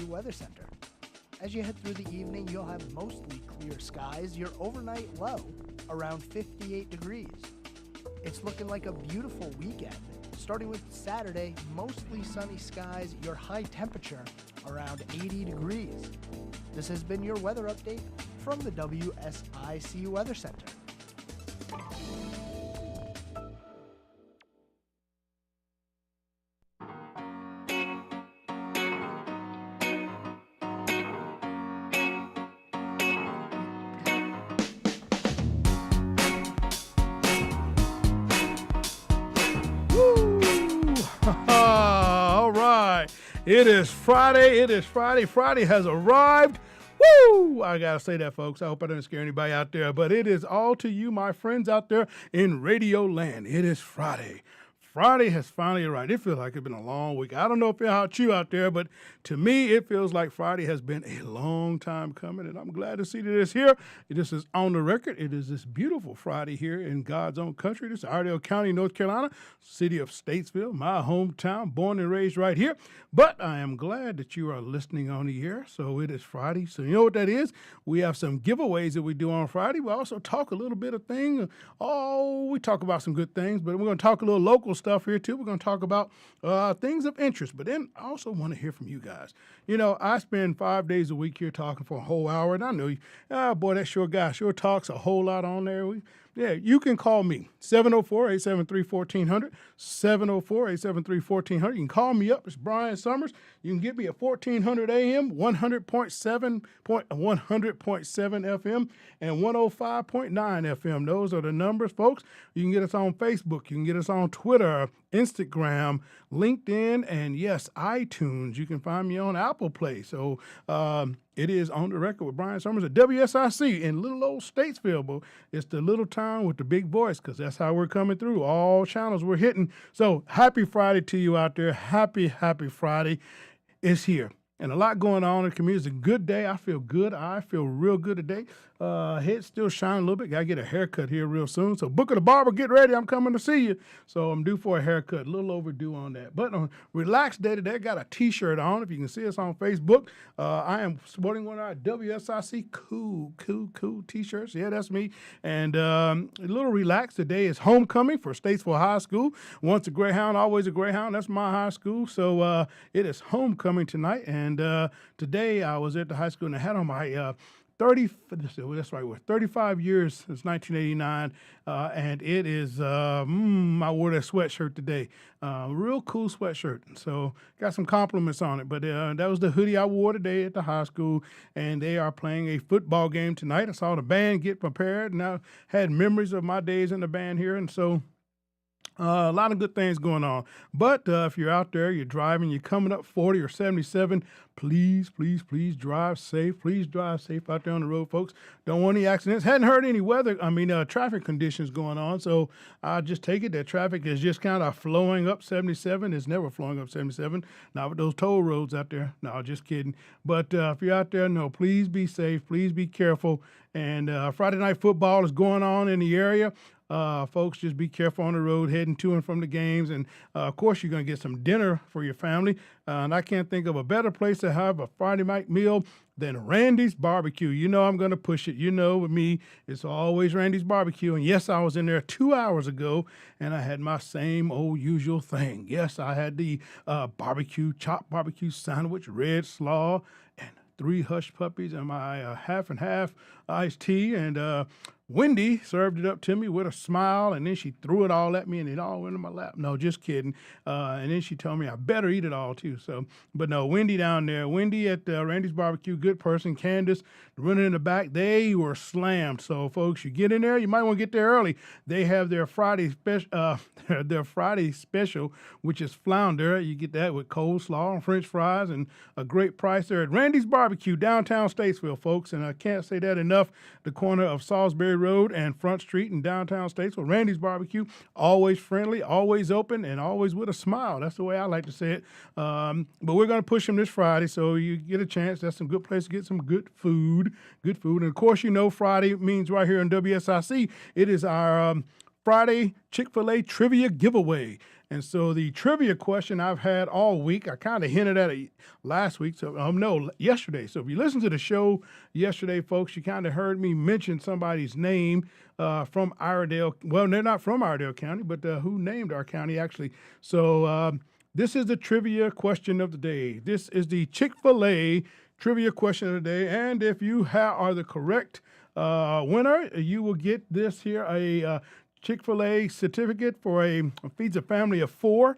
Weather Center. As you head through the evening, you'll have mostly clear skies, your overnight low around 58 degrees. It's looking like a beautiful weekend. Starting with Saturday, mostly sunny skies, your high temperature around 80 degrees. This has been your weather update from the WSIC Weather Center. All right. It is Friday. It is Friday. Friday has arrived. Woo! I got to say that, folks. I hope I didn't scare anybody out there, but it is all to you, my friends out there in Radio Land. It is Friday. Friday has finally arrived. It feels like it's been a long week. I don't know about you out there, but to me, it feels like Friday has been a long time coming, and I'm glad to see that it's here. This is on the record. It is this beautiful Friday here in God's own country. This is Iredell County, North Carolina, city of Statesville, my hometown, born and raised right here. But I am glad that you are listening on the air. So it is Friday. So you know what that is? We have some giveaways that we do on Friday. We also talk a little bit of things. We talk about some good things, but we're going to talk a little local stuff here too. We're going to talk about things of interest, but then I also want to hear from you guys. You know, I spend 5 days a week here talking for a whole hour, and I know you, boy, that sure guy sure talks a whole lot on there. You can call me, 704-873-1400, 704-873-1400. You can call me up. It's Brian Summers. You can get me at 1400 AM, 100.7 FM, and 105.9 FM. Those are the numbers, folks. You can get us on Facebook. You can get us on Twitter, Instagram, LinkedIn, and yes, iTunes. You can find me on Apple Play. So it is On the Record with Brian Summers at WSIC in little old Statesville, but it's the little town with the big voice because that's how we're coming through. All channels we're hitting. So happy Friday to you out there. Happy Friday is here. And a lot going on in the community. It's a good day. I feel good. I feel real good today. Head still shining a little bit. Got to get a haircut here real soon. So Book of the Barber, get ready. I'm coming to see you. So I'm due for a haircut. A little overdue on that. But on relaxed day today, I got a T-shirt on. If you can see us on Facebook, I am sporting one of our WSIC cool T-shirts. Yeah, that's me. And a little relaxed today is homecoming for Statesville High School. Once a Greyhound, always a Greyhound. That's my high school. So it is homecoming tonight. And today I was at the high school and I had on my 35 years since 1989, and it is, I wore that sweatshirt today, real cool sweatshirt, so got some compliments on it, but that was the hoodie I wore today at the high school, and they are playing a football game tonight. I saw the band get prepared, and I had memories of my days in the band here, and so a lot of good things going on. But if you're out there, you're driving, you're coming up 40 or 77, please drive safe. Please drive safe out there on the road, folks. Don't want any accidents. Hadn't heard any traffic conditions going on. So I just take it that traffic is just kind of flowing up 77. It's never flowing up 77. Not with those toll roads out there. No, just kidding. But if you're out there, no, please be safe. Please be careful. And Friday night football is going on in the area. Folks, just be careful on the road heading to and from the games. And, of course, you're going to get some dinner for your family. And I can't think of a better place to have a Friday night meal than Randy's Barbecue. You know I'm going to push it. You know with me, it's always Randy's Barbecue. And, yes, I was in there 2 hours ago, and I had my same old usual thing. Yes, I had the chopped barbecue sandwich, red slaw, and 3 hush puppies and my half and half iced tea. And Wendy served it up to me with a smile, and then she threw it all at me, and it all went in my lap. No, just kidding. And then she told me I better eat it all, too. So, but no, Wendy down there, Wendy at Randy's Barbecue, good person. Candace running in the back, they were slammed. So, folks, you get in there, you might want to get there early. They have their Friday special, which is flounder. You get that with coleslaw and French fries, and a great price there at Randy's Barbecue, downtown Statesville, folks. And I can't say that enough. The corner of Salisbury Road and Front Street in downtown Statesville. Randy's Barbecue, always friendly, always open, and always with a smile. That's the way I like to say it. But we're going to push them this Friday, so you get a chance. That's some good place to get some good food. And, of course, you know Friday means right here in WSIC, it is our Friday Chick-fil-A trivia giveaway. And so the trivia question I've had all week, I kind of hinted at it last week. So, no, yesterday. So if you listened to the show yesterday, folks, you kind of heard me mention somebody's name from Iredell. Well, they're not from Iredell County, but who named our county, actually. So this is the trivia question of the day. This is the Chick-fil-A trivia question of the day. And if you are the correct winner, you will get this here, a Chick-fil-A certificate feeds a family of 4,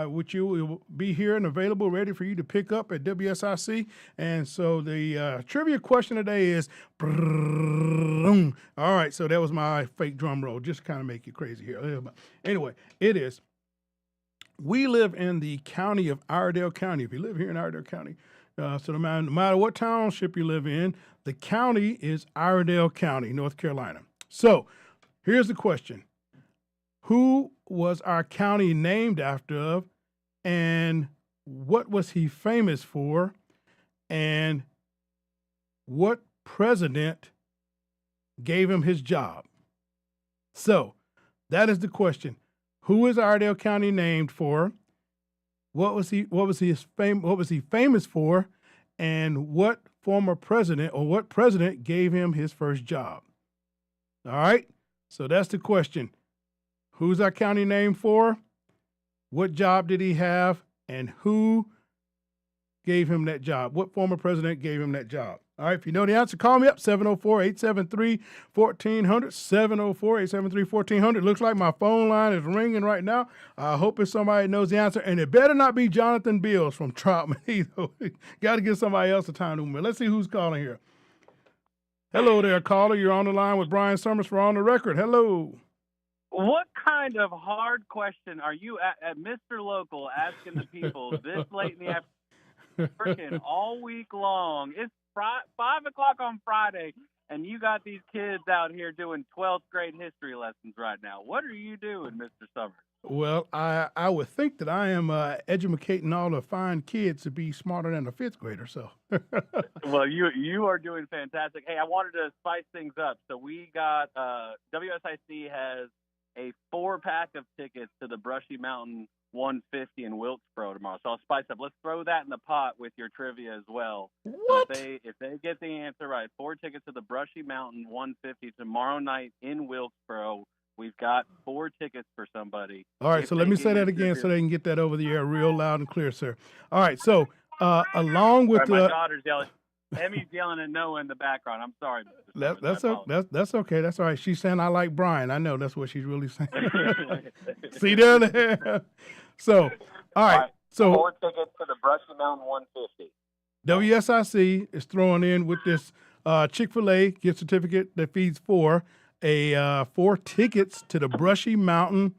which you will be here and available, ready for you to pick up at WSIC. And so the trivia question today is, all right, so that was my fake drum roll, just to kind of make you crazy here. Anyway, it is, we live in the county of Iredell County. If you live here in Iredell County, so no matter what township you live in, the county is Iredell County, North Carolina. So here's the question. Who was our county named after, and what was he famous for, and what president gave him his job? So that is the question. Who is Iredell County named for? What was he famous for, and what former president or what president gave him his first job? All right. So that's the question. Who's our county named for? What job did he have? And who gave him that job? What former president gave him that job? All right, if you know the answer, call me up, 704-873-1400, 704-873-1400. Looks like my phone line is ringing right now. I hope it's somebody that knows the answer, and it better not be Jonathan Bills from Troutman either. Got to give somebody else a time to move. Let's see who's calling here. Hello there, caller. You're on the line with Brian Summers for On the Record. Hello. What kind of hard question are you at Mr. Local asking the people this late in the afternoon, freaking all week long? It's 5 o'clock on Friday, and you got these kids out here doing 12th grade history lessons right now. What are you doing, Mr. Summers? Well, I would think that I am educating all the fine kids to be smarter than a 5th grader. So, well, you are doing fantastic. Hey, I wanted to spice things up. So we got WSIC has a 4-pack of tickets to the Brushy Mountain 150 in Wilkesboro tomorrow. So I'll spice up. Let's throw that in the pot with your trivia as well. What? So if they get the answer right, 4 tickets to the Brushy Mountain 150 tomorrow night in Wilkesboro. We've got 4 tickets for somebody. All right, so let me say that again so they can get that over the air real loud and clear, sir. All right, so along with my daughter's yelling. Emmy's yelling at Noah in the background. I'm sorry, Mr. That's okay. That's all right. She's saying I like Brian. I know that's what she's really saying. See there? So, all right. So 4 tickets to the Brushy Mountain 150. WSIC is throwing in with this Chick-fil-A gift certificate that feeds 4 tickets to the Brushy Mountain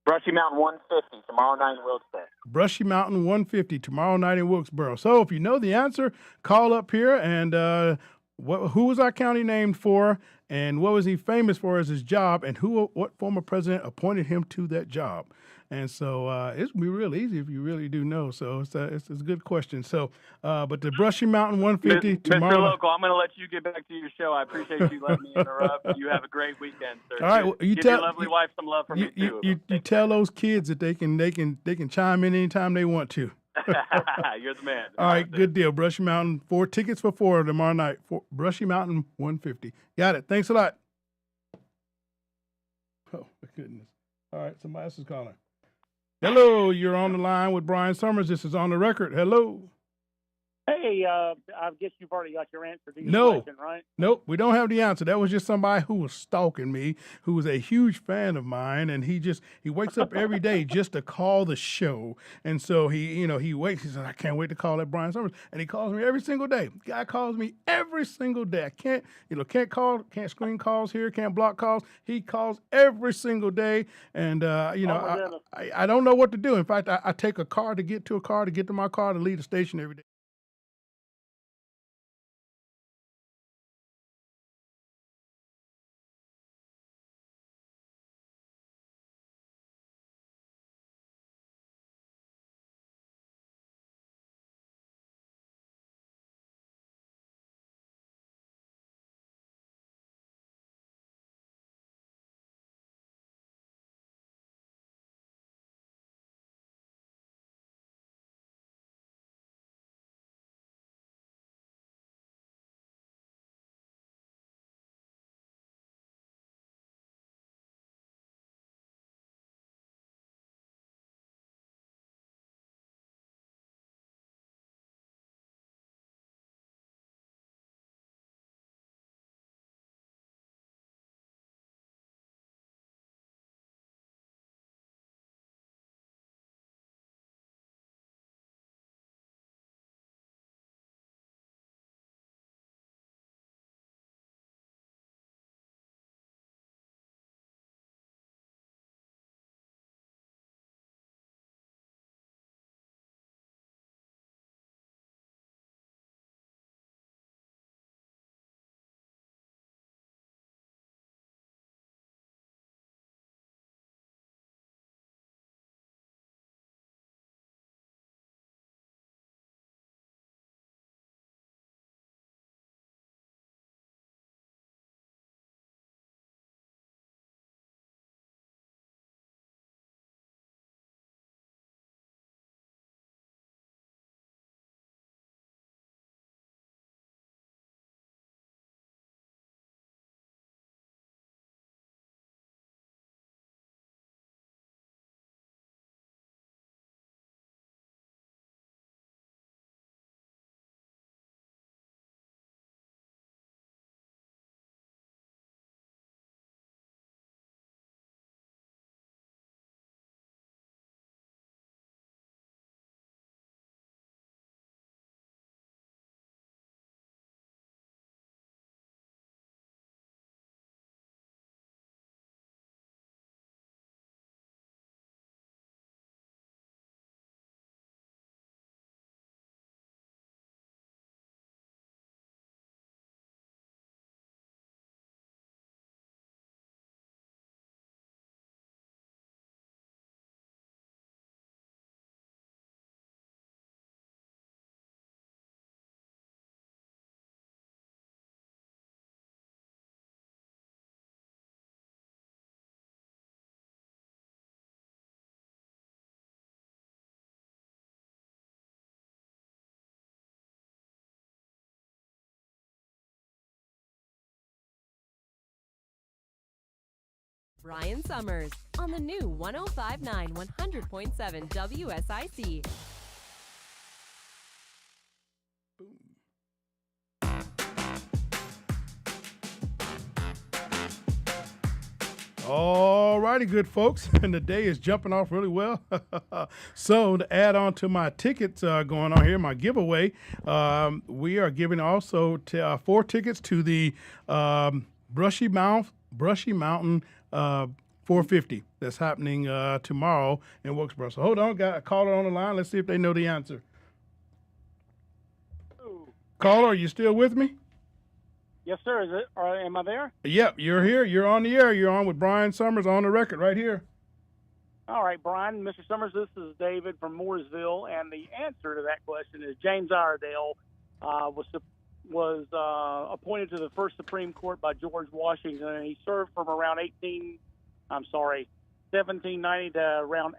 150 tomorrow night in Wilkesboro. Brushy Mountain 150 tomorrow night in Wilkesboro. So if you know the answer, call up here and who was our county named for, and what was he famous for as his job, and what former president appointed him to that job? And so it's going to be real easy if you really do know. So it's a good question. So, but the Brushy Mountain 150 tomorrow. Mr. Local, I'm going to let you get back to your show. I appreciate you letting me interrupt. You have a great weekend, sir. All right, well, give your lovely wife some love from me too. You tell those kids that they can chime in anytime they want to. You're the man. All right, good deal. Brushy Mountain, 4 tickets for 4 tomorrow night. Brushy Mountain 150. Got it. Thanks a lot. Oh, my goodness. All right, somebody else is calling. Hello, you're on the line with Brian Summers. This is On the Record. Hello. Hey, I guess you've already got your answer to your question, right? Nope, we don't have the answer. That was just somebody who was stalking me, who was a huge fan of mine, and he wakes up every day just to call the show. And so he wakes, he says, I can't wait to call that Brian Summers. And he calls me every single day. Guy calls me every single day. I can't screen calls here, can't block calls. He calls every single day. And I don't know what to do. In fact, I take a car to get to my car to leave the station every day. Brian Summers on the new 105.9 100.7 WSIC. All righty, good folks, and the day is jumping off really well. So to add on to my tickets going on here, my giveaway, we are giving also 4 tickets to the Brushy Mountain 450 that's happening tomorrow in Wilkesboro. So hold on, got a caller on the line. Let's see if they know the answer. Ooh. Caller, are you still with me? Yes, sir. Is it? Am I there? Yep, you're here. You're on the air. You're on with Brian Summers on the record right here. All right, Brian. Mr. Summers, this is David from Mooresville, and the answer to that question is James Iredale was appointed to the first Supreme Court by George Washington, and he served from around 1790 to around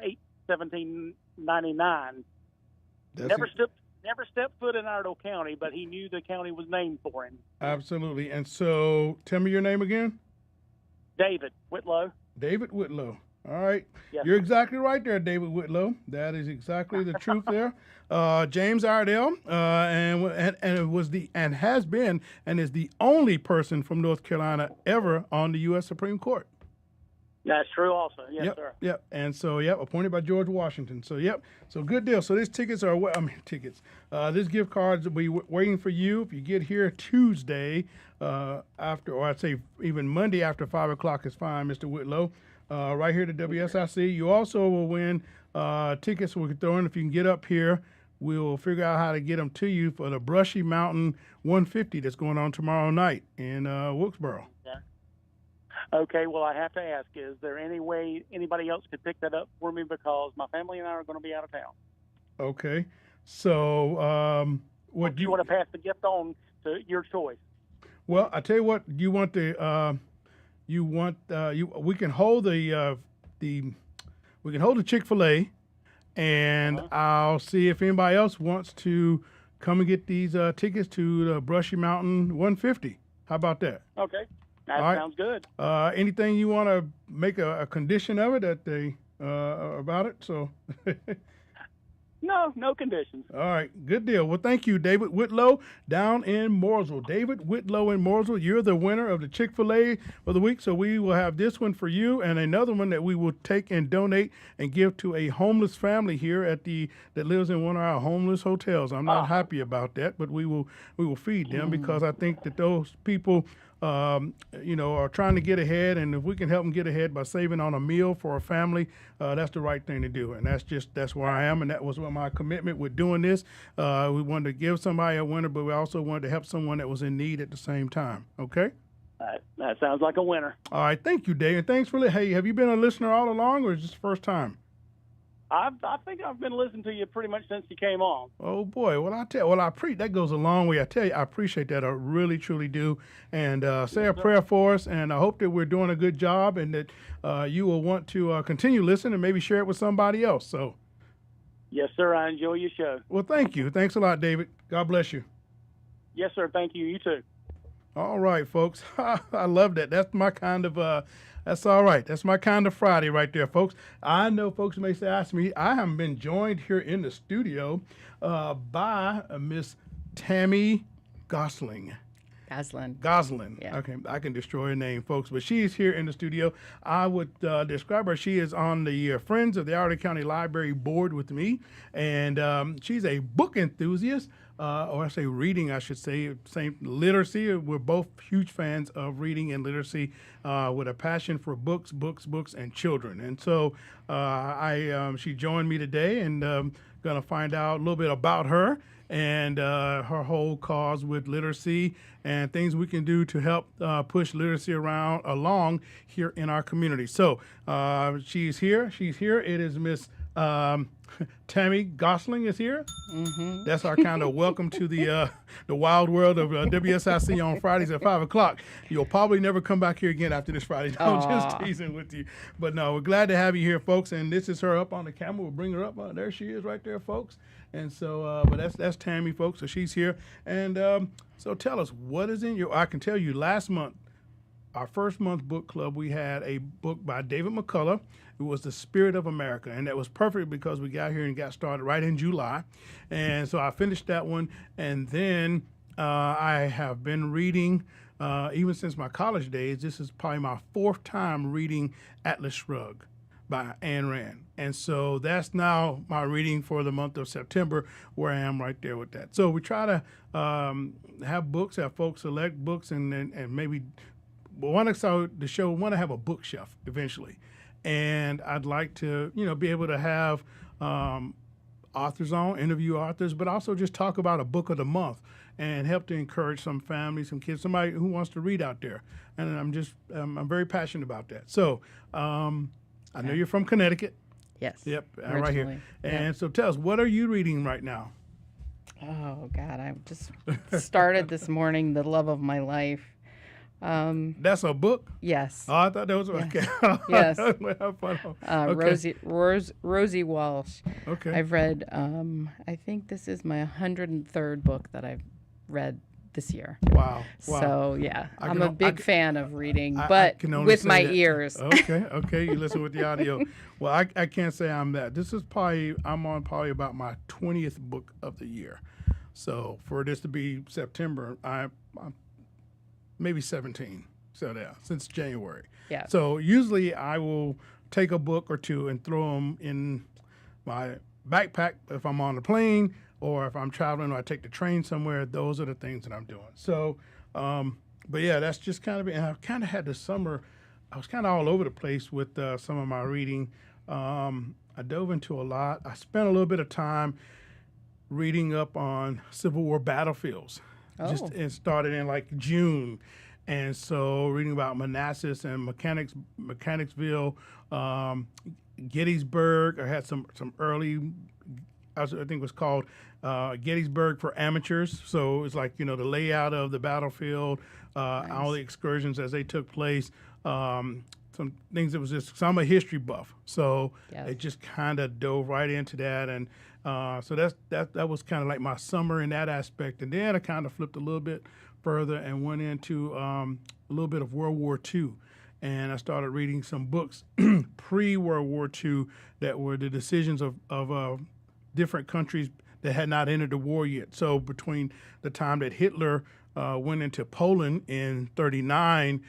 1799. Never stepped foot in Iredell County, but he knew the county was named for him. Absolutely. And so, tell me your name again. David Whitlow. David Whitlow. All right. Yes. You're exactly right there, David Whitlow. That is exactly the truth there. James Iredale, and it was and has been and is the only person from North Carolina ever on the U.S. Supreme Court. That's true also. Yes, sir. Yep. And so, appointed by George Washington. So, So good deal. So these tickets are, this gift cards will be waiting for you if you get here Tuesday after, or I'd say even Monday after 5 o'clock is fine, Mr. Whitlow. Right here to WSIC. You also will win tickets we can throw in if you can get up here. We'll figure out how to get them to you for the Brushy Mountain 150 that's going on tomorrow night in Wilkesboro. Okay, well, I have to ask, is there any way anybody else could pick that up for me, because my family and I are going to be out of town? Okay. So, what do you want to pass the gift on to your choice? Well, I tell you what, you want we can hold the Chick-fil-A, and I'll see if anybody else wants to come and get these tickets to the Brushy Mountain 150. How about that? Okay. That sounds good. Anything you want to make a condition of it that they about it? So. No conditions. All right, good deal. Well, thank you, David Whitlow, down in Mooresville. David Whitlow in Mooresville, you're the winner of the Chick-fil-A for the week, so we will have this one for you and another one that we will take and donate and give to a homeless family here that lives in one of our homeless hotels. I'm not happy about that, but we will feed them because I think that those people are trying to get ahead, and if we can help them get ahead by saving on a meal for a family, that's the right thing to do. And that's where I am, and that was what my commitment with doing this. We wanted to give somebody a winner, but we also wanted to help someone that was in need at the same time. Okay? That sounds like a winner. All right, thank you, Dave, and thanks for hey, have you been a listener all along, or is this the first time? I think I've been listening to you pretty much since you came on. Oh boy, that goes a long way. I tell you, I appreciate that. I really, truly do. And say a prayer for us, and I hope that we're doing a good job, and that you will want to continue listening and maybe share it with somebody else. So. Yes, sir. I enjoy your show. Well, thank you. Thanks a lot, David. God bless you. Yes, sir. Thank you. You too. All right, folks. I love that. That's my kind of. That's all right. That's my kind of Friday right there, folks. I know folks may say, ask me, I have been joined here in the studio by Miss Tammy Gosling. Goslin. Yeah. Okay, I can destroy her name, folks, but she's here in the studio. I would describe her. She is on the Friends of the Iredell County Library Board with me, and she's a book enthusiast. Or I say reading, I should say, same literacy. We're both huge fans of reading and literacy with a passion for books, and children. And so she joined me today, and going to find out a little bit about her and her whole cause with literacy and things we can do to help push literacy along here in our community. So she's here. It is Miss Tammy Gosling is here. Mm-hmm. That's our kind of welcome to the wild world of WSIC on Fridays at 5 o'clock. You'll probably never come back here again after this Friday. I'm just teasing with you. But no, we're glad to have you here, folks. And this is her up on the camera. We'll bring her up. There she is right there, folks. And so, but that's Tammy, folks. So she's here. And so tell us, what is in your, I can tell you last month, our first month book club, we had a book by David McCullough. It was The Spirit of America, and that was perfect because we got here and got started right in July. And so I finished that one, and then I have been reading, even since my college days. This is probably my fourth time reading Atlas Shrugged by Ayn Rand. And so that's now my reading for the month of September, where I am right there with that. So we try to have books, have folks select books, and maybe want to have a bookshelf eventually. And I'd like to, be able to have authors on, interview authors, but also just talk about a book of the month and help to encourage some families, some kids, somebody who wants to read out there. And I'm very passionate about that. So I know you're from Connecticut. Yes. Yep, right here. Originally. And so tell us, what are you reading right now? Oh, God, I just started this morning, The Love of My Life. That's a book? Yes. Oh, I thought that was okay. Yes. Okay. Rosie Walsh. Okay. I've read, I think this is my 103rd book that I've read this year. Wow. So, yeah, I'm a big fan of reading, but I can only with say my that. ears. Okay, you listen with the audio. Well, I can't say I'm that. This is I'm on probably about my 20th book of the year. So for this to be September, I'm maybe 17. So yeah, since January. Yeah. So usually I will take a book or two and throw them in my backpack if I'm on the plane, or if I'm traveling or I take the train somewhere. Those are the things that I'm doing. So, but yeah, that's just kind of it. And I've kind of had the summer, I was kind of all over the place with some of my reading. I dove into a lot. I spent a little bit of time reading up on Civil War battlefields. It started in like June. And so reading about Manassas and Mechanicsville, Gettysburg. I had some early, I think it was called Gettysburg for Amateurs. So it's like, the layout of the battlefield, all the excursions as they took place. Some things that was just, so I'm a history buff. So it just kind of dove right into that. And so that was kind of like my summer in that aspect. And then I kind of flipped a little bit further and went into a little bit of World War II. And I started reading some books pre-World War II that were the decisions of different countries that had not entered the war yet. So between the time that Hitler went into Poland in 1939,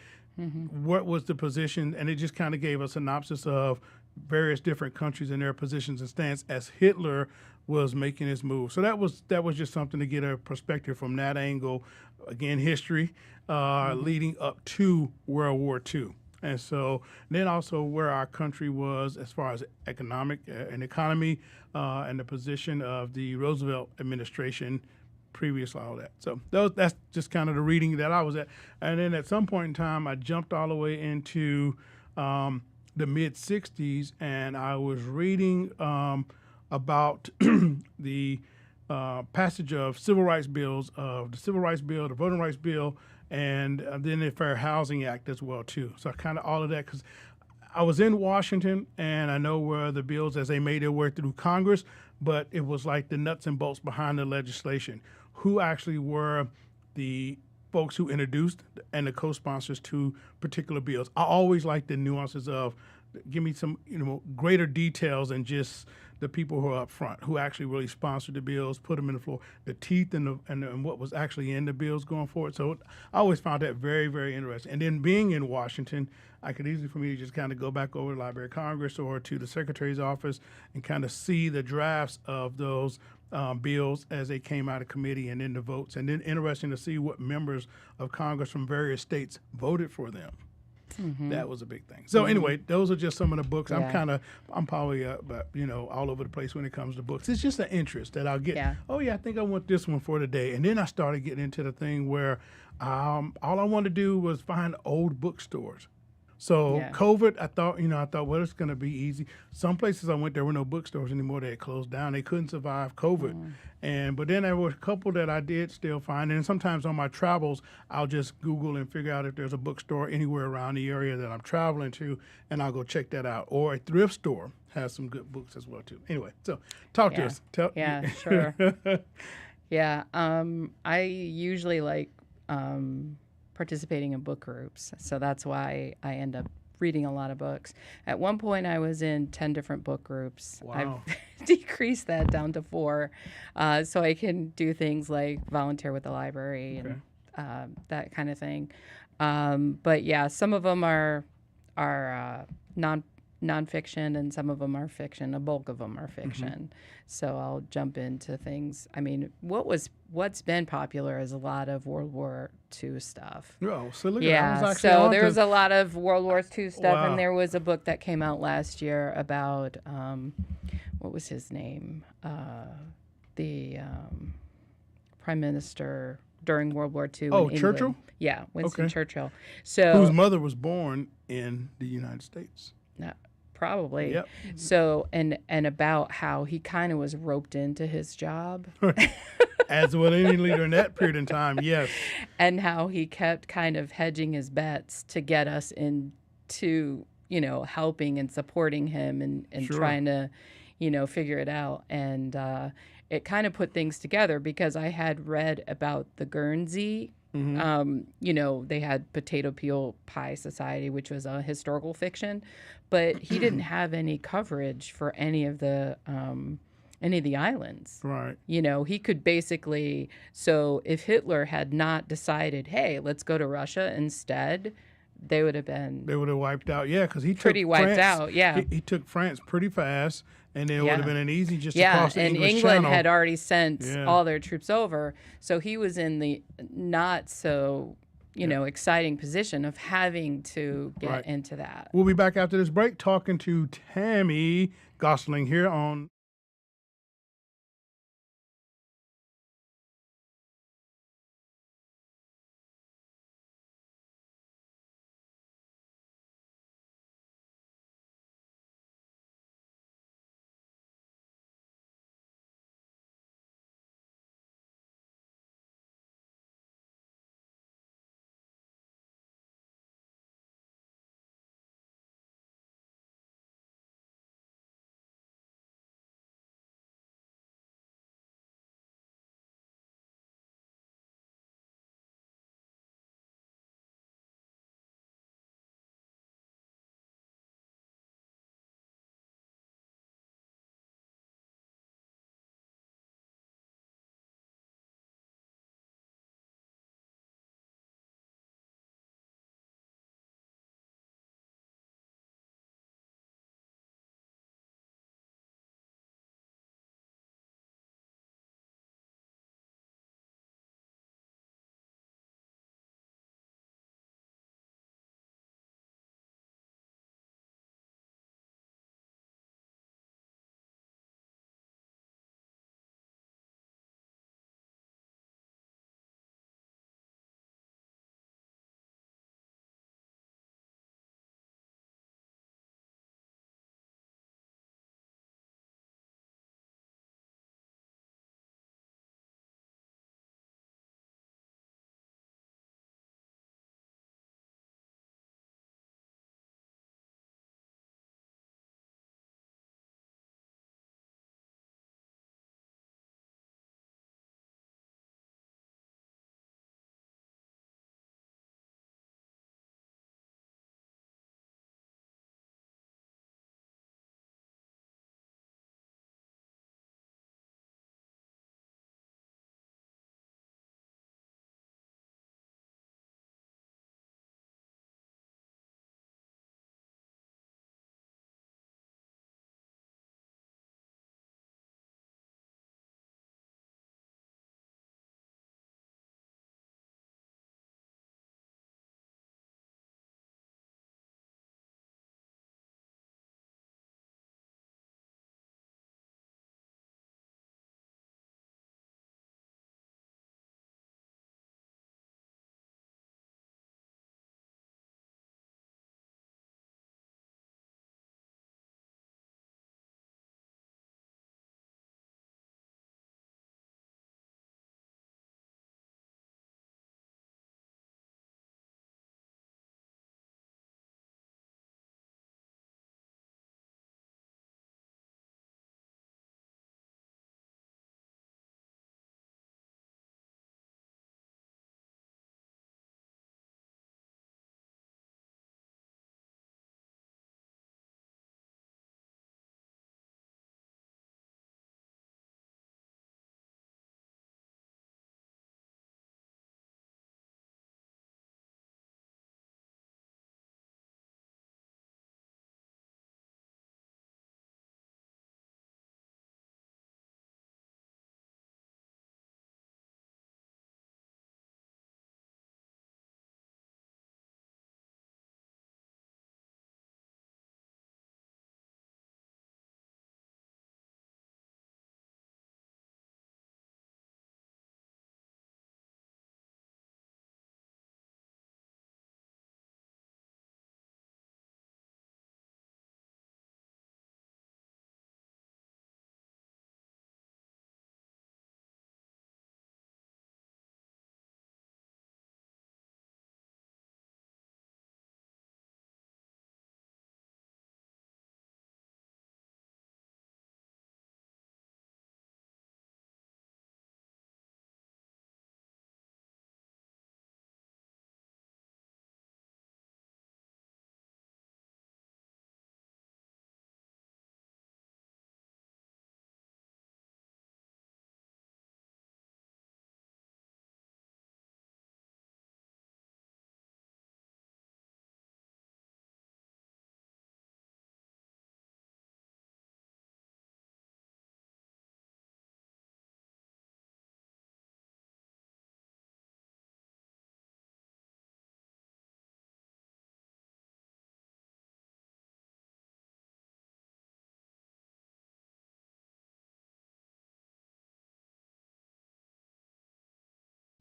what was the position? And it just kind of gave a synopsis of various different countries and their positions and stance as Hitler was making his move. So that was just something to get a perspective from that angle. Again, history leading up to World War II. And so then also where our country was as far as economy and the position of the Roosevelt administration previous to all that. So that's just kind of the reading that I was at. And then at some point in time, I jumped all the way into the mid-'60s, and I was reading about the passage of civil rights bills, of the Civil Rights Bill, the Voting Rights Bill, and then the Fair Housing Act as well, too. So kind of all of that, because I was in Washington, and I know where the bills as they made their way through Congress, but it was like the nuts and bolts behind the legislation. Who actually were the folks who introduced and the co-sponsors to particular bills? I always like the nuances of, give me some greater details than just the people who are up front, who actually really sponsored the bills, put them in the floor, the teeth and what was actually in the bills going forward. So I always found that very, very interesting. And then being in Washington, I could easily, for me, to just kind of go back over to the Library of Congress or to the Secretary's office and kind of see the drafts of those bills as they came out of committee and then the votes. And then interesting to see what members of Congress from various states voted for them. That was a big thing. So anyway, those are just some of the books. Yeah. I'm probably, all over the place when it comes to books. It's just an interest that I'll get. Yeah. Oh yeah, I think I want this one for today. And then I started getting into the thing where all I wanted to do was find old bookstores. So COVID, I thought, well, it's going to be easy. Some places I went, there were no bookstores anymore. They had closed down. They couldn't survive COVID. But then there were a couple that I did still find. And sometimes on my travels, I'll just Google and figure out if there's a bookstore anywhere around the area that I'm traveling to, and I'll go check that out. Or a thrift store has some good books as well, too. Anyway, so talk to us. Sure. I usually like participating in book groups. So that's why I end up reading a lot of books. At one point, I was in 10 different book groups. Wow. I've decreased that down to 4, so I can do things like volunteer with the library and that kind of thing. But yeah, some of them are nonfiction, and some of them are fiction. A bulk of them are fiction. So I'll jump into things. I mean, what's been popular is a lot of World War II stuff. Oh, so look at that. I Yeah, was actually so on there to- was a lot of World War II stuff, Wow. and there was a book that came out last year about what was his name? The Prime Minister during World War II. Oh, in England. Churchill? Yeah, Winston Okay. Churchill. So whose mother was born in the United States. probably. Yep. So and about how he kind of was roped into his job. As with any leader in that period in time, yes. And how he kept kind of hedging his bets to get us into, helping and supporting him and Sure. trying to, figure it out. And it kind of put things together because I had read about the Guernsey. They had Potato Peel Pie Society, which was a historical fiction, but he didn't have any coverage for any of the islands. Right. He could basically, so if Hitler had not decided, hey, let's go to Russia instead, they would have wiped out. Yeah, because he took pretty wiped France, out. Yeah. He took France pretty fast, and it would Yeah. have been an easy just Yeah, across the and English England Channel. had already sent Yeah. all their troops over, so he was in the not so, exciting position of having to get Right. into that. We'll be back after this break talking to Tammy Gosling here on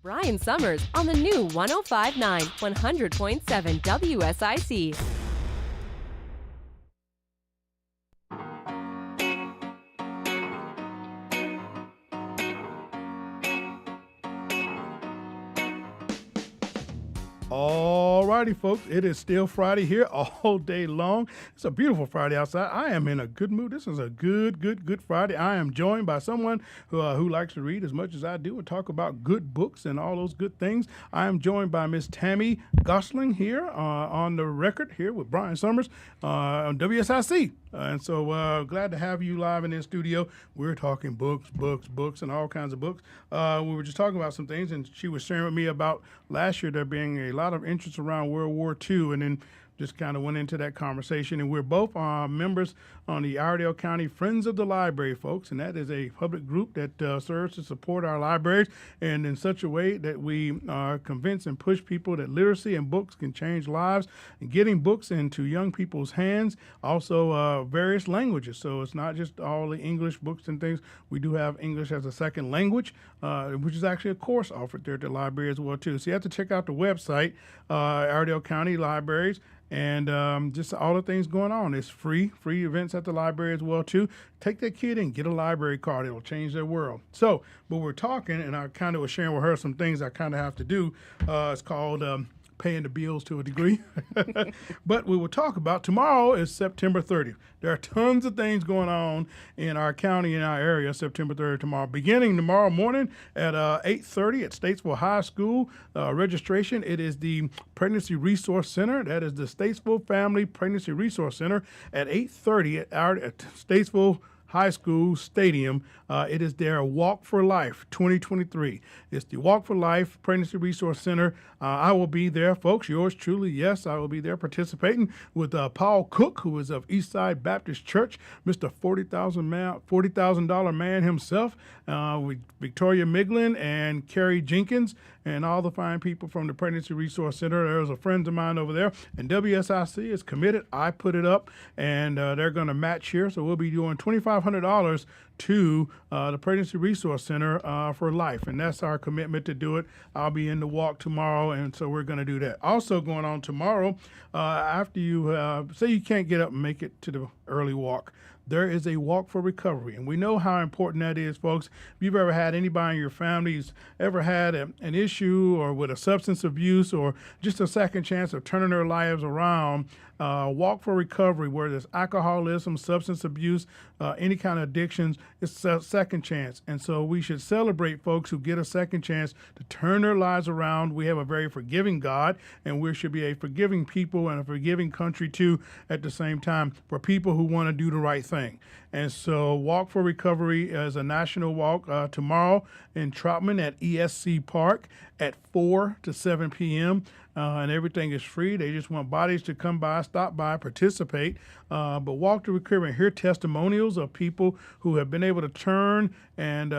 Brian Summers on the new 1059 100.7 WSIC. All righty, folks. It is still Friday here all day long. It's a beautiful Friday outside. I am in a good mood. This is a good Friday. I am joined by someone who likes to read as much as I do and talk about good books and all those good things. I am joined by Miss Tammy Gosling here on the record here with Brian Summers on WSIC. And so glad to have you live in the studio. We're talking books, and all kinds of books. We were just talking about some things, and she was sharing with me about last year there being a lot of interest around World War II, and then just kind of went into that conversation. And we're both members on the Iredell County Friends of the Library, folks, and that is a public group that serves to support our libraries and in such a way that we convince and push people that literacy and books can change lives, and getting books into young people's hands, also various languages. So it's not just all the English books and things. We do have English as a second language, which is actually a course offered there at the library as well, too. So you have to check out the website, Iredell County Libraries, and just all the things going on. It's free events at the library as well, too. Take that kid and get a library card. It'll change their world. So, but we're talking, and I kind of was sharing with her some things I kind of have to do. It's called paying the bills to a degree. But we will talk about tomorrow is September 30th. There are tons of things going on in our county, in our area, September 30th tomorrow. Beginning tomorrow morning at 8:30 at Statesville High School. Registration, it is the Pregnancy Resource Center. That is the Statesville Family Pregnancy Resource Center at 8:30 at Statesville High School Stadium. It is their Walk for Life 2023. It's the Walk for Life Pregnancy Resource Center. I will be there, folks. Yours truly, yes, I will be there participating with Paul Cook, who is of Eastside Baptist Church, Mr. $40,000 man himself, with Victoria Miglin and Carrie Jenkins, and all the fine people from the Pregnancy Resource Center. There's a friend of mine over there, and WSIC is committed. I put it up, and they're going to match here, so we'll be doing $2,500 to the Pregnancy Resource Center for life, and that's our commitment to do it. I'll be in the walk tomorrow, and so we're going to do that. Also going on tomorrow, after you say you can't get up and make it to the early walk, there is a walk for recovery, and we know how important that is, folks. If you've ever had anybody in your family who's ever had an issue or with a substance abuse or just a second chance of turning their lives around, Walk for Recovery, where there's alcoholism, substance abuse, any kind of addictions, it's a second chance. And so we should celebrate folks who get a second chance to turn their lives around. We have a very forgiving God, and we should be a forgiving people and a forgiving country, too, at the same time, for people who want to do the right thing. And so Walk for Recovery is a national walk tomorrow in Troutman at ESC Park at 4 to 7 p.m., and everything is free. They just want bodies to come by, stop by, participate. But Walk to Recovery and hear testimonials of people who have been able to turn and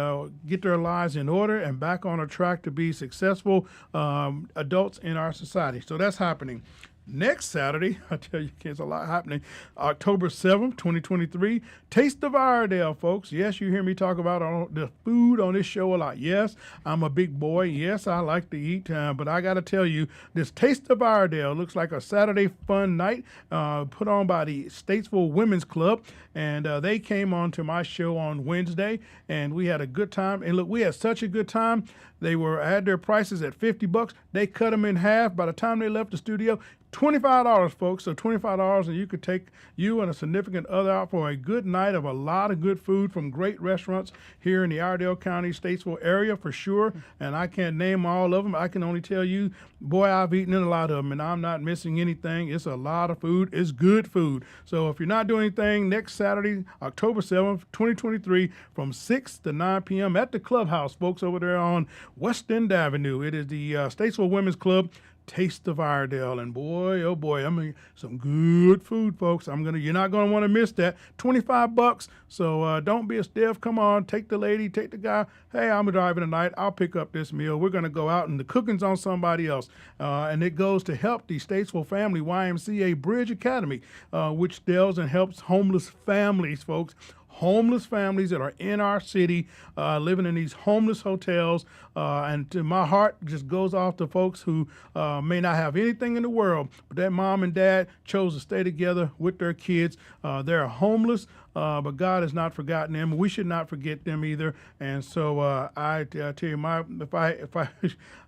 get their lives in order and back on a track to be successful adults in our society. So that's happening. Next Saturday, I tell you, there's a lot happening. October 7th, 2023, Taste of Iredell, folks. Yes, you hear me talk about the food on this show a lot. Yes, I'm a big boy. Yes, I like to eat, but I got to tell you, this Taste of Iredell looks like a Saturday fun night put on by the Statesville Women's Club, and they came on to my show on Wednesday, and we had a good time. And look, we had such a good time. They had their prices at $50. They cut them in half. By the time they left the studio, $25, folks. So $25, and you could take you and a significant other out for a good night of a lot of good food from great restaurants here in the Iredell County, Statesville area for sure. And I can't name all of them. I can only tell you, boy, I've eaten in a lot of them, and I'm not missing anything. It's a lot of food. It's good food. So if you're not doing anything, next Saturday, October 7th, 2023, from 6 to 9 p.m. at the Clubhouse, folks, over there on West End Avenue. It is the Statesville Women's Club. Taste of Iredell, and boy, oh boy, I mean, some good food, folks. You're not gonna want to miss that. $25. So don't be a stiff. Come on, take the lady, take the guy. Hey, I'm driving tonight. I'll pick up this meal. We're gonna go out, and the cooking's on somebody else. And it goes to help the Statesville Family YMCA Bridge Academy, which deals and helps homeless families, folks. homeless families that are in our city, living in these homeless hotels. And to my heart just goes off to folks who may not have anything in the world, but that mom and dad chose to stay together with their kids. They're homeless. But God has not forgotten them. We should not forget them either. And so I tell you, if I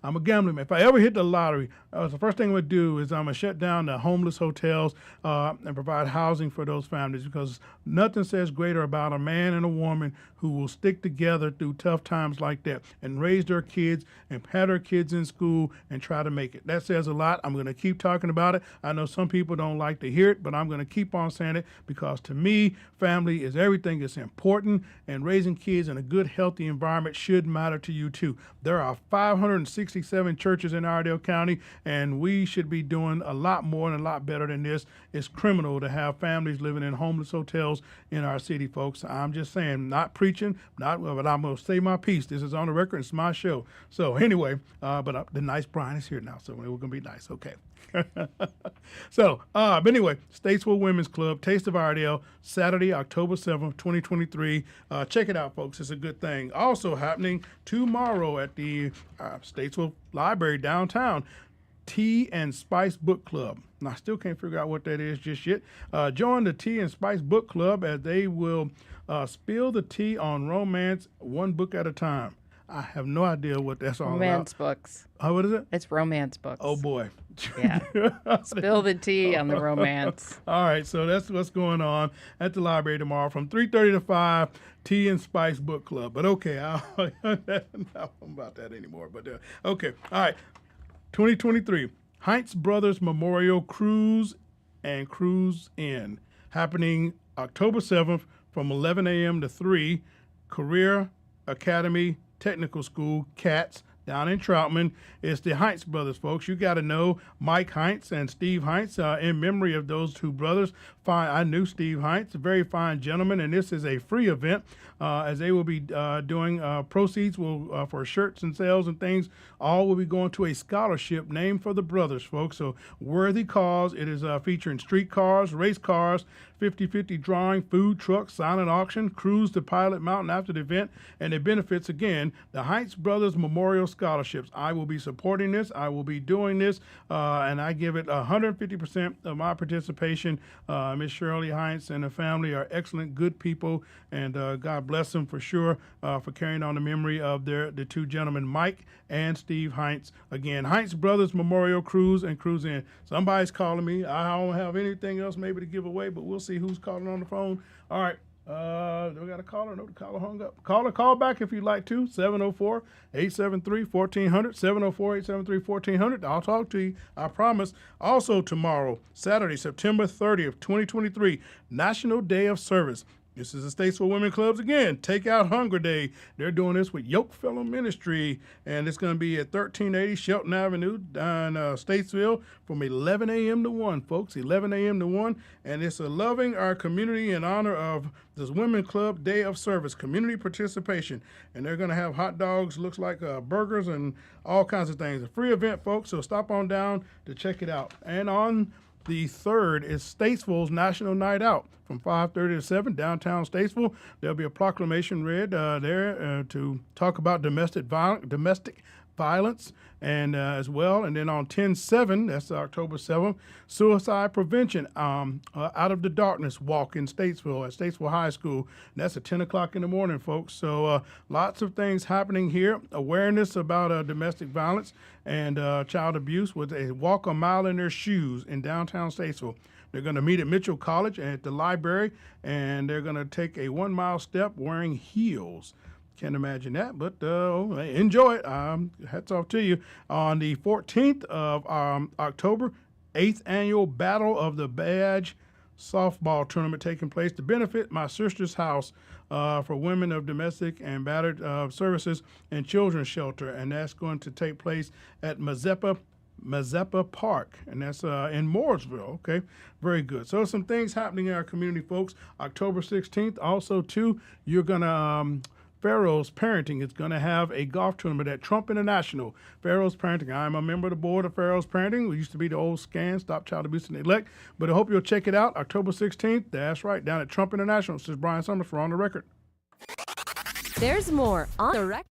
I'm a gambling man. If I ever hit the lottery, the first thing I'm gonna do is I'm gonna shut down the homeless hotels and provide housing for those families, because nothing says greater about a man and a woman who will stick together through tough times like that and raise their kids and have their kids in school and try to make it. That says a lot. I'm gonna keep talking about it. I know some people don't like to hear it, but I'm gonna keep on saying it, because to me, family is everything. It's important, and raising kids in a good, healthy environment should matter to you too. There are 567 churches in Iredell County, and we should be doing a lot more and a lot better than this. It's criminal to have families living in homeless hotels in our city, folks. I'm just saying, not preaching, but I'm going to say my piece. This is on the record. It's my show. So anyway, but the nice Brian is here now, so we're going to be nice. Okay. But anyway, Statesville Women's Club, Taste of Iredell, Saturday, October 7th, 2023. Check it out, folks. It's a good thing. Also happening tomorrow at the Statesville Library downtown, Tea and Spice Book Club. Now, I still can't figure out what that is just yet. Join the Tea and Spice Book Club as they will spill the tea on romance one book at a time. I have no idea what that's all about. Romance books. What is it? It's romance books. Oh, boy. Yeah. Spill the tea on the romance. All right, so that's what's going on at the library tomorrow from 3:30 to 5, Tea and Spice Book Club. But okay, I don't know about that anymore. But okay, all right, 2023, Heinz Brothers Memorial Cruise and Cruise In, happening October 7th from 11 a.m. to 3, Career Academy Technical School, CATS, down in Troutman. It's the Heinz brothers, folks. You got to know Mike Heinz and Steve Heinz in memory of those two brothers. I knew Steve Heinz, a very fine gentleman, and this is a free event as they will be doing proceeds will for shirts and sales and things. All will be going to a scholarship named for the brothers, folks. So worthy cause. It is featuring street cars, race cars, 50-50 drawing, food trucks, silent auction, cruise to Pilot Mountain after the event, and it benefits, again, the Heinz Brothers Memorial Scholarships. I will be supporting this. I will be doing this, and I give it 150% of my participation. Miss Shirley Heinz and the family are excellent, good people, and God bless them for sure for carrying on the memory of the two gentlemen, Mike and Steve Heinz. Again, Heinz Brothers Memorial Cruise and Cruise In. Somebody's calling me. I don't have anything else maybe to give away, but we'll see who's calling on the phone. All right. Do we got a caller? No, the caller hung up. Call back if you'd like to. 704-873-1400. 704-873-1400. I'll talk to you. I promise. Also tomorrow, Saturday, September 30th, 2023, National Day of Service. This is the Statesville Women Clubs again. Take Out Hunger Day. They're doing this with Yoke Fellow Ministry, and it's going to be at 1380 Shelton Avenue down Statesville from 11 a.m. to 1, folks. 11 a.m. to 1, and it's a loving our community in honor of this Women Club Day of Service, community participation, and they're going to have hot dogs, looks like burgers, and all kinds of things. A free event, folks, so stop on down to check it out. And on the 3rd is Statesville's National Night Out from 5:30 to 7 downtown Statesville. There'll be a proclamation read there to talk about domestic violence and as well. And then on 10/7, that's October 7th, Suicide Prevention Out of the Darkness Walk in Statesville at Statesville High School. And that's at 10 o'clock in the morning, folks. So lots of things happening here. Awareness about domestic violence and child abuse with a walk a mile in their shoes in downtown Statesville. They're going to meet at Mitchell College at the library, and they're going to take a 1-mile step wearing heels. Can't imagine that, but enjoy it. Hats off to you. On the 14th of October, 8th Annual Battle of the Badge softball tournament taking place to benefit My Sister's House for women of domestic and battered services and children's shelter, and that's going to take place at Mazeppa Park, and that's in Mooresville. Okay, very good. So some things happening in our community, folks. October 16th, also too, you're gonna Pharaoh's Parenting is going to have a golf tournament at Trump International. Pharaoh's Parenting. I'm a member of the board of Pharaoh's Parenting. We used to be the old SCAN, Stop Child Abuse and Neglect. But I hope you'll check it out October 16th. That's right, down at Trump International. This is Brian Summers for On the Record. There's more on the record.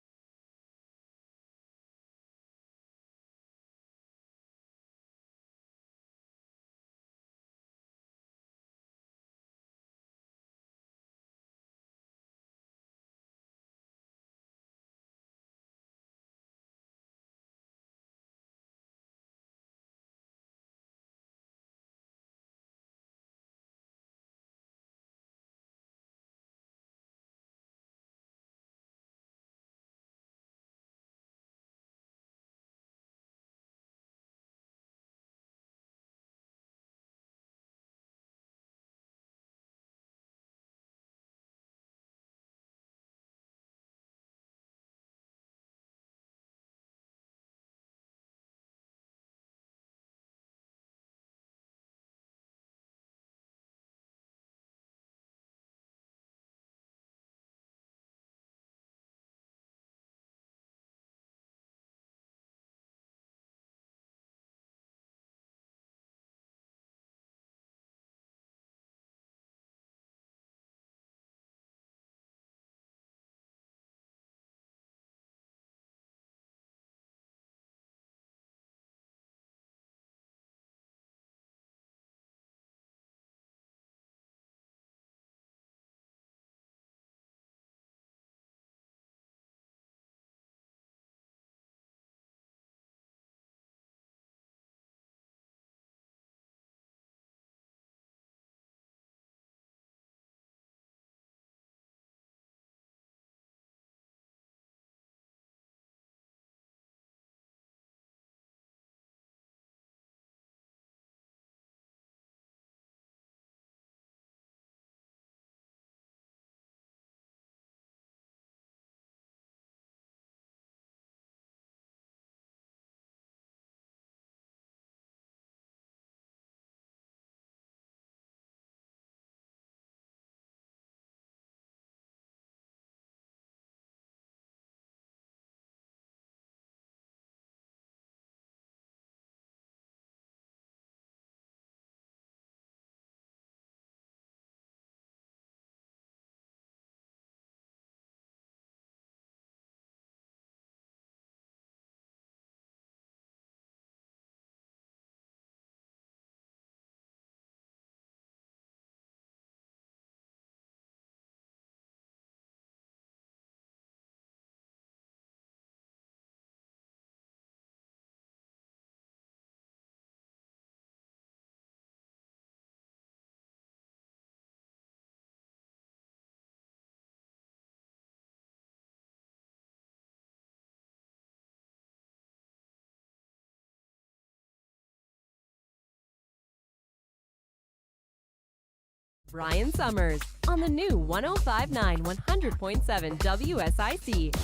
Brian Summers on the new 105.9 100.7 WSIC.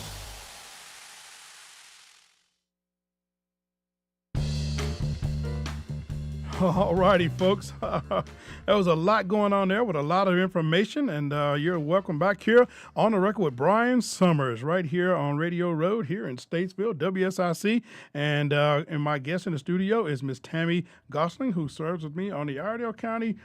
All righty, folks. There was a lot going on there with a lot of information, and you're welcome back here on the record with Brian Summers right here on Radio Road here in Statesville, WSIC. And my guest in the studio is Miss Tammy Gosling, who serves with me on the Iredell County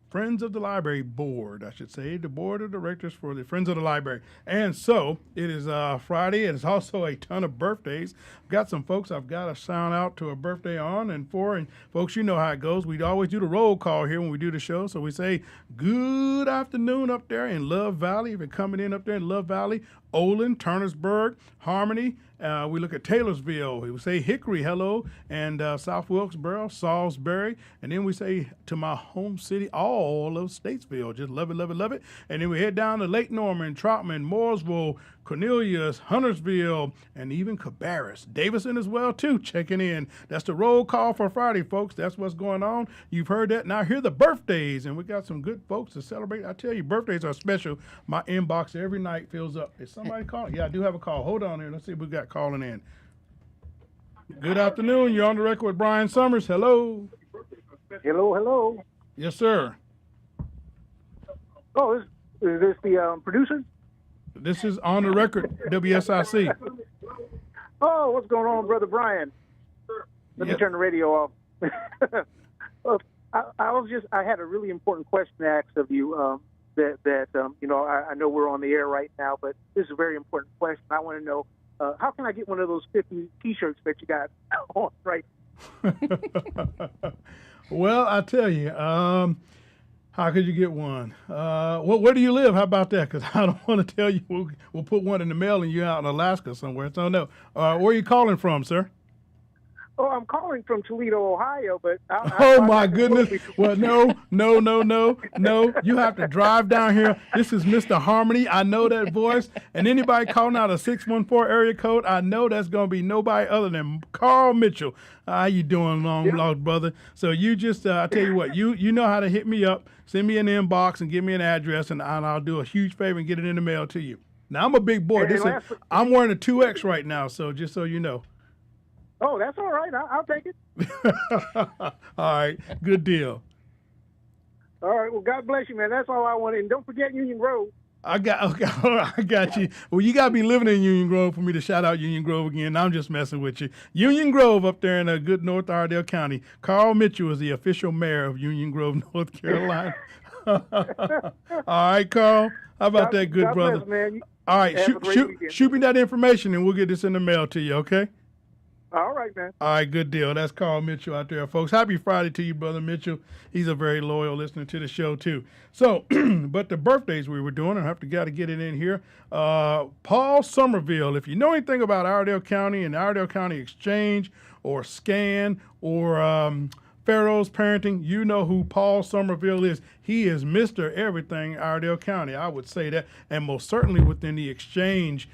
Friends of the Library Board, I should say, the board of directors for the Friends of the Library. And so it is Friday, and it's also a ton of birthdays. I've got some folks I've got to shout out to a birthday on and for. And folks, you know how it goes. We always do the roll call here when we do the show. So we say, good afternoon up there in Love Valley. If you're coming in up there in Love Valley, Olin, Turnersburg, Harmony. We look at Taylorsville. We say Hickory, hello, and South Wilkesboro, Salisbury. And then we say to my home city, all of Statesville. Just love it, love it, love it. And then we head down to Lake Norman, Troutman, Mooresville, Cornelius, Huntersville, and even Cabarrus. Davison as well, too, checking in. That's the roll call for Friday, folks. That's what's going on. You've heard that. Now, here are the birthdays, and we got some good folks to celebrate. I tell you, birthdays are special. My inbox every night fills up. Is somebody calling? Yeah, I do have a call. Hold on here. Let's see if we got calling in. Good afternoon. You're on the record with Brian Summers. Hello. Hello, hello. Yes, sir. Oh, is this the producer? This is On the Record, WSIC. Oh, what's going on, Brother Brian? Let me turn the radio off. Well, I had a really important question to ask of you. I know we're on the air right now, but this is a very important question. I want to know, how can I get one of those 50 T-shirts that you got on right? Well, I tell you, how could you get one? Where do you live? How about that? Because I don't want to tell you. We'll put one in the mail and you're out in Alaska somewhere. So no. Where are you calling from, sir? Oh, I'm calling from Toledo, Ohio, but oh my goodness! Well, no. You have to drive down here. This is Mr. Harmony. I know that voice. And anybody calling out a 614 area code, I know that's going to be nobody other than Carl Mitchell. How you doing, lost brother? So you just, I tell you what, you know how to hit me up. Send me an inbox and give me an address, and I'll do a huge favor and get it in the mail to you. Now I'm a big boy. I'm wearing a 2X right now, so just so you know. Oh, that's all right. I'll take it. All right. Good deal. All right. Well, God bless you, man. That's all I wanted. And don't forget Union Grove. I got you. Well, you got to be living in Union Grove for me to shout out Union Grove again. I'm just messing with you. Union Grove up there in good North Iredell County. Carl Mitchell is the official mayor of Union Grove, North Carolina. All right, Carl. How about that, good brother? Bless, man. All right. Shoot me that information, and we'll get this in the mail to you, okay? All right, man. All right, good deal. That's Carl Mitchell out there, folks. Happy Friday to you, Brother Mitchell. He's a very loyal listener to the show, too. So, but the birthdays we were doing, I got to get it in here. Paul Somerville, if you know anything about Iredell County and Iredell County Exchange or SCAN or Pharaoh's Parenting, you know who Paul Somerville is. He is Mr. Everything Iredell County, I would say that, and most certainly within the Exchange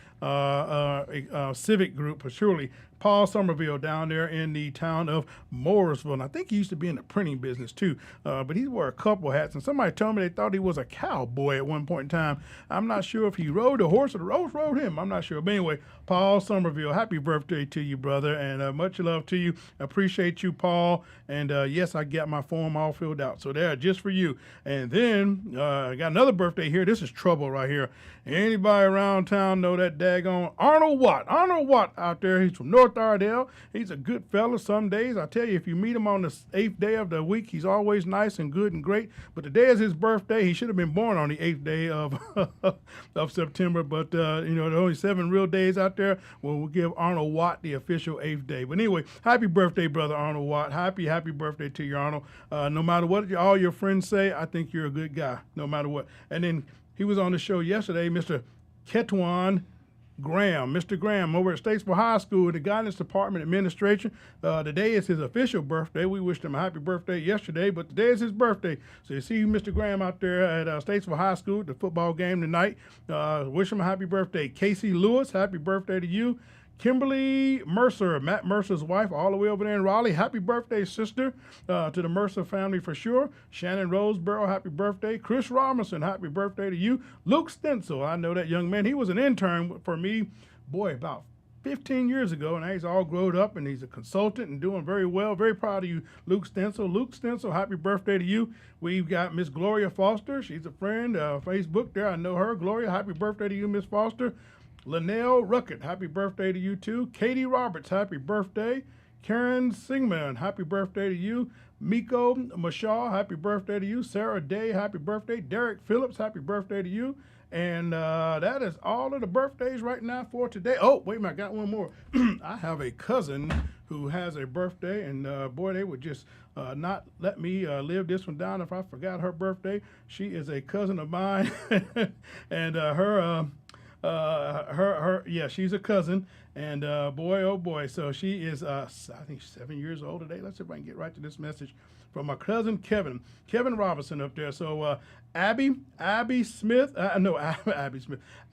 civic group, surely. Paul Somerville down there in the town of Mooresville. And I think he used to be in the printing business too, but he wore a couple hats. And somebody told me they thought he was a cowboy at one point in time. I'm not sure if he rode a horse or the horse rode him. I'm not sure. But anyway, Paul Somerville, happy birthday to you, brother, and much love to you. Appreciate you, Paul. And yes, I got my form all filled out. So there, just for you. And then I got another birthday here. This is trouble right here. Anybody around town know that daggone Arnold Watt? Arnold Watt out there. He's from North Iredell. He's a good fella some days. I tell you, if you meet him on the 8th day of the week, he's always nice and good and great. But today is his birthday. He should have been born on the 8th day of September. But, there are only 7 real days out there. Well, we'll give Arnold Watt the official 8th day. But anyway, happy birthday, brother Arnold Watt. Happy birthday to you, Arnold. No matter what all your friends say, I think you're a good guy, no matter what. And then he was on the show yesterday, Mr. Ketwan Graham. Mr. Graham over at Statesville High School, the Guidance Department Administration. Today is his official birthday. We wished him a happy birthday yesterday, but today is his birthday. So you see Mr. Graham out there at Statesville High School at the football game tonight. Wish him a happy birthday. Casey Lewis, happy birthday to you. Kimberly Mercer, Matt Mercer's wife, all the way over there in Raleigh. Happy birthday, sister, to the Mercer family for sure. Shannon Roseborough, happy birthday. Chris Robinson, happy birthday to you. Luke Stencil, I know that young man. He was an intern for me, about 15 years ago, and he's all grown up, and he's a consultant and doing very well. Very proud of you, Luke Stencil. Luke Stencil, happy birthday to you. We've got Miss Gloria Foster. She's a friend, Facebook there. I know her. Gloria, happy birthday to you, Miss Foster. Linnell Ruckett, happy birthday to you too. Katie Roberts, happy birthday. Karen Singman, happy birthday to you. Miko Mashaw, happy birthday to you. Sarah Day, happy birthday. Derek Phillips, happy birthday to you. And that is all of the birthdays right now for today. Oh, wait a minute, I got one more. I have a cousin who has a birthday, and boy, they would just not let me live this one down if I forgot her birthday. She is a cousin of mine, and she's a cousin, and boy, oh boy, so she is, I think 7 years old today. Let's see if I can get right to this message from my cousin Kevin Robinson up there. So Abby Smith,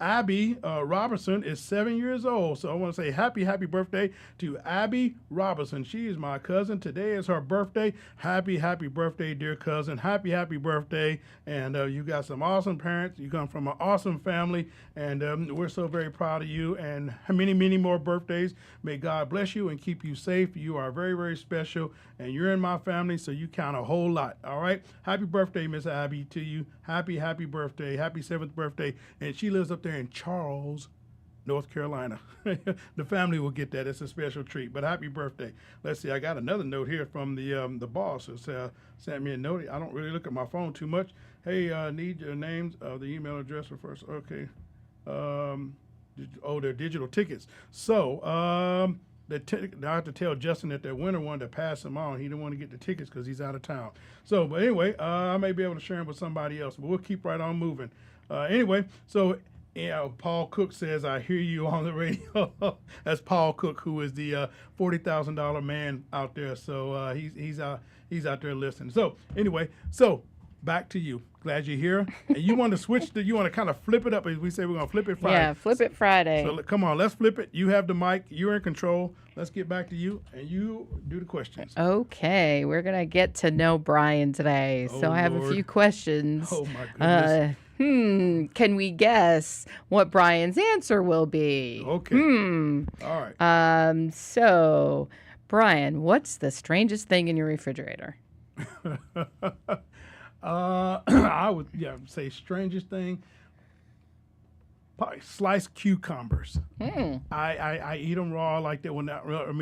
Abby Robertson is 7 years old. So I want to say happy birthday to Abby Robinson. She is my cousin. Today is her birthday. Happy birthday, dear cousin. Happy birthday. And you got some awesome parents. You come from an awesome family, and we're so very proud of you, and many more more birthdays. May God bless you and keep you safe. You are very, very special, and you're in my family, so you count a whole lot. All right? Happy birthday, Miss Abby, to you. Happy birthday. Happy 7th birthday. And she lives up there in Charles, North Carolina. The family will get that. It's a special treat. But happy birthday. Let's see. I got another note here from the boss. It's sent me a note. I don't really look at my phone too much. Hey, need your names of the email address for first. Okay. They're digital tickets. So I have to tell Justin that their winner wanted to pass them on. He didn't want to get the tickets because he's out of town. So, but anyway, I may be able to share them with somebody else. But we'll keep right on moving. Anyway, so. Yeah, Paul Cook says, I hear you on the radio. That's Paul Cook, who is the $40,000 man out there. So he's out there listening. So anyway, back to you. Glad you're here. And you want to switch you want to kind of flip it up. As we say, we're going to flip it Friday. Yeah, flip it Friday. So come on, let's flip it. You have the mic. You're in control. Let's get back to you, and you do the questions. Okay, we're going to get to know Brian today. So I have a few questions. Oh, my goodness. Can we guess what Brian's answer will be? Okay. All right. So, Brian, what's the strangest thing in your refrigerator? I would say strangest thing. Probably sliced cucumbers. I eat them raw like that.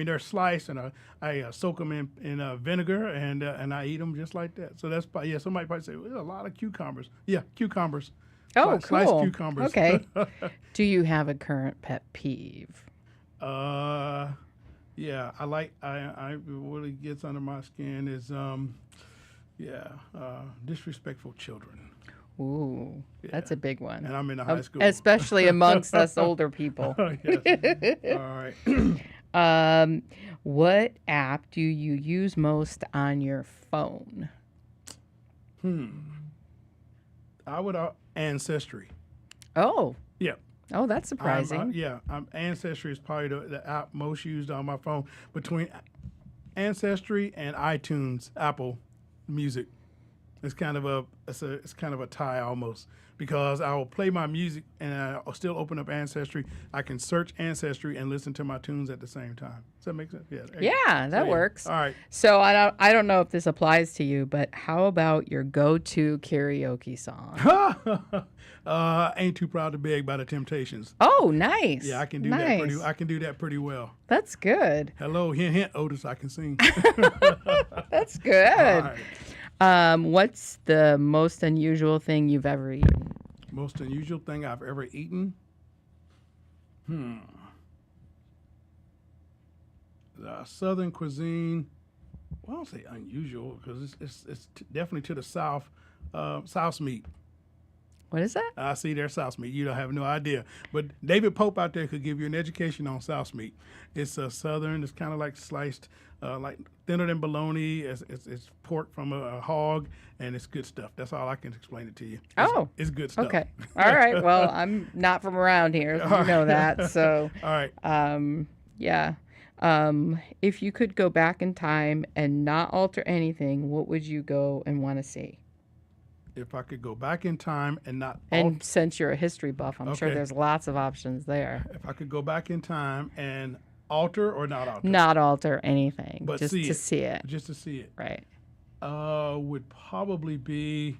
They're sliced, and I soak them in vinegar, and I eat them just like that. So that's probably, somebody probably say, well, there's a lot of cucumbers. Yeah, cucumbers. Oh, cool. Sliced cucumbers. Okay. Do you have a current pet peeve? Yeah, I what really gets under my skin is disrespectful children. Ooh, that's a big one. And I'm in a high school. Especially amongst us older people. Yes. All right. What app do you use most on your phone? I would Ancestry. Oh. Yeah. Oh, that's surprising. Ancestry is probably the app most used on my phone between Ancestry and iTunes, Apple Music. It's kind of a tie almost, because I will play my music and I'll still open up Ancestry. I can search Ancestry and listen to my tunes at the same time. Does that make sense? Yeah, that works. All right. So I don't know if this applies to you, but how about your go-to karaoke song? Ain't Too Proud to Beg by the Temptations. Oh, nice. Yeah, I can do that. I can do that pretty well. That's good. Hello, hint, hint, Otis. I can sing. That's good. All right. What's the most unusual thing you've ever eaten? Most unusual thing I've ever eaten? Southern cuisine. Well, I don't say unusual because it's definitely to the south. South meat. What is that? I see their South meat. You don't have no idea. But David Pope out there could give you an education on South meat. It's Southern. It's kind of like sliced, like thinner than bologna. It's pork from a hog, and it's good stuff. That's all I can explain it to you. It's good stuff. Okay. All right. Well, I'm not from around here. So you know that. So. All right. Yeah. If you could go back in time and not alter anything, what would you go and want to see? If I could go back in time and not... And since you're a history buff, I'm sure there's lots of options there. If I could go back in time and alter or not alter? Not alter anything. But just to see it. Just to see it. Right. Would probably be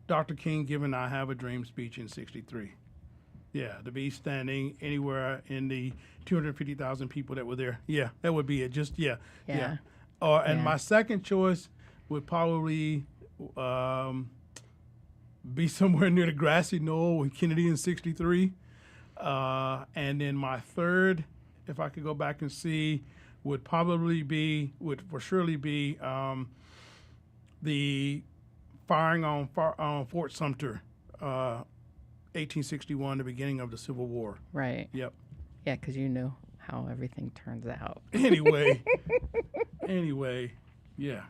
Dr. King giving I Have a Dream speech in 1963. Yeah, to be standing anywhere in the 250,000 people that were there. Yeah, that would be it. Just, yeah. And my second choice would probably... be somewhere near the grassy knoll with Kennedy in 1963. And then my third, if I could go back and see, would surely be the firing on Fort Sumter, 1861, the beginning of the Civil War. Right. Yep. Yeah, because you know how everything turns out. Anyway, yeah.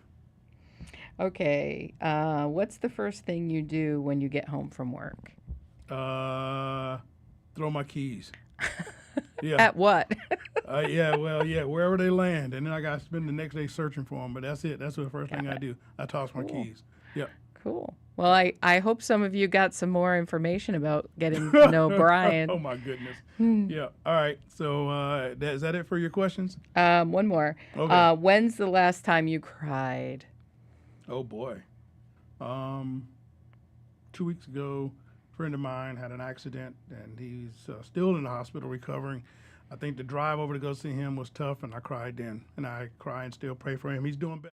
Okay. What's the first thing you do when you get home from work? Throw my keys. Yeah. At what? wherever they land. And then I got to spend the next day searching for them. But that's it. That's the first thing I do. I toss my keys. Yep. Cool. Well, I hope some of you got some more information about getting to know Brian. Oh my goodness. Yeah. All right. So is that it for your questions? One more. Okay. When's the last time you cried? Oh boy. 2 weeks ago, a friend of mine had an accident, and he's still in the hospital recovering. I think the drive over to go see him was tough, and I cried then, and I cry and still pray for him. He's doing better.